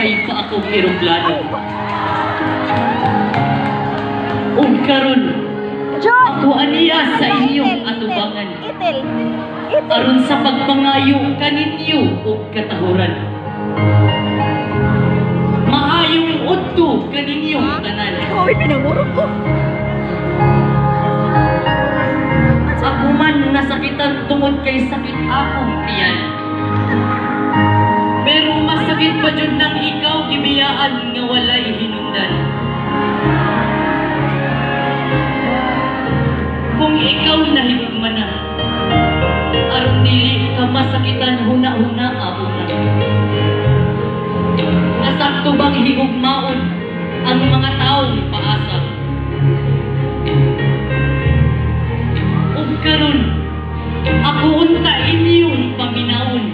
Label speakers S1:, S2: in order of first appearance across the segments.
S1: sakay pa akong eroplano. Ug karon ako aniya sa inyong atubangan. Aron sa pagpangayo kaninyo ug katahuran. Maayong udto kaninyong tanan.
S2: Hoy, pinangurog ko.
S1: Ako man nasakitan tungod kay sakit akong tiyan. Pero masakit pa jud nang ikaw gibiyaan nga walay hinungdan. Kung ikaw nahigugman na, aron dili ka masakitan huna-huna ako na. Nasakto bang higugmaon ang mga taong paasa? Ug karon ako unta inyong paminaon.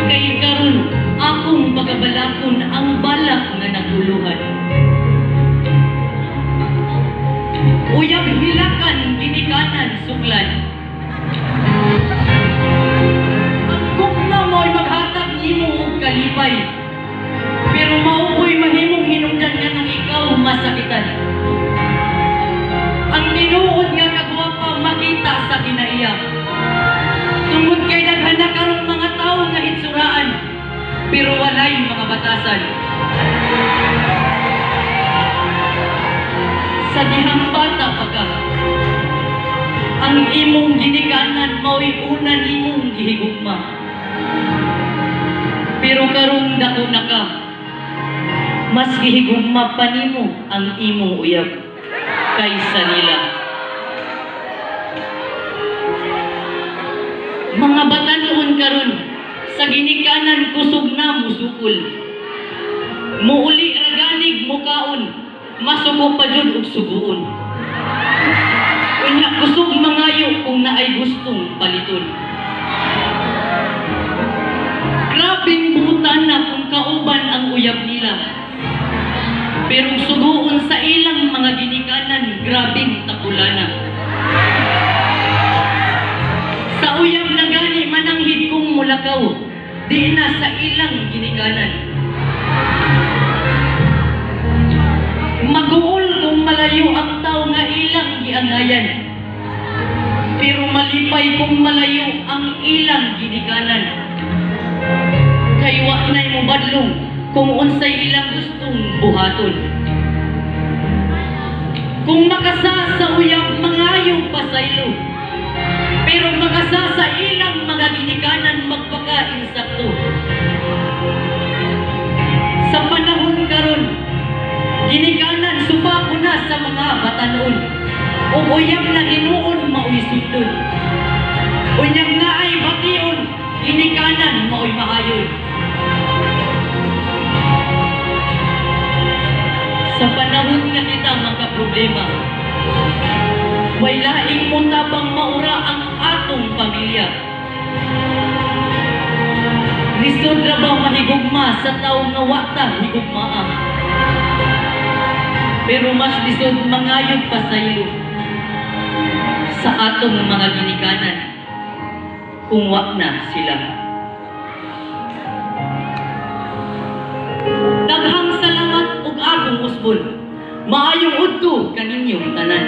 S1: Kay karon akong pagabalakon ang balak nga naguluhan. Uyab hilakan ginikanan suklan. Ang gugma mo'y maghatag nimo og kalipay. Pero maupoy mahimong hinungdan nga nang ikaw masakitan. Ang tinuod nga kagwapa makita sa kinaiya. Tungod kay daghan na karong mga tawo nga hitsuraan, pero walay mga batasan. Sa dihang bata pa ka, ang imong ginikanan mao'y una nimong gihigugma. Pero karong dako na ka, mas gihigugma pa nimo ang imong uyab kaysa nila. Mga batanon karon sa ginikanan kusog na musukol. Muuli raganig mukaon, masuko pa jud og suguon. Unya kusog mangayo kung naay gustong paliton. Grabing butan na kung kauban ang uyab nila. Pero suguon sa ilang mga ginikanan, grabing takulana. Sa uyab na gani mananghid kong mulakaw, di na sa ilang ginikanan. Maguol kung malayo ang tao nga ilang giangayan. Pero malipay kung malayo ang ilang ginikanan. Kay wa nay mo badlong kung unsay ilang gustong buhaton. Kung makasa sa uyab mangayo pasaylo. Pero makasa sa ilang mga ginikanan magpaka-insakto. Sa panahon karon, ginikanan subako na sa mga batanon. O uyab na hinuon mao'y sudon. Unyag na ay bation, ginikanan mao'y mahayon. Sa panahon nga kita mga problema, way laing mo tabang maura ang atong pamilya. Lisod ra ba mahigugma sa tao nga wata higugmaa? Pero mas lisod mangayog pasaylo sa atong mga ginikanan kung wa na sila. Daghang salamat ug akong usbon. Maayong udto kaninyong tanan.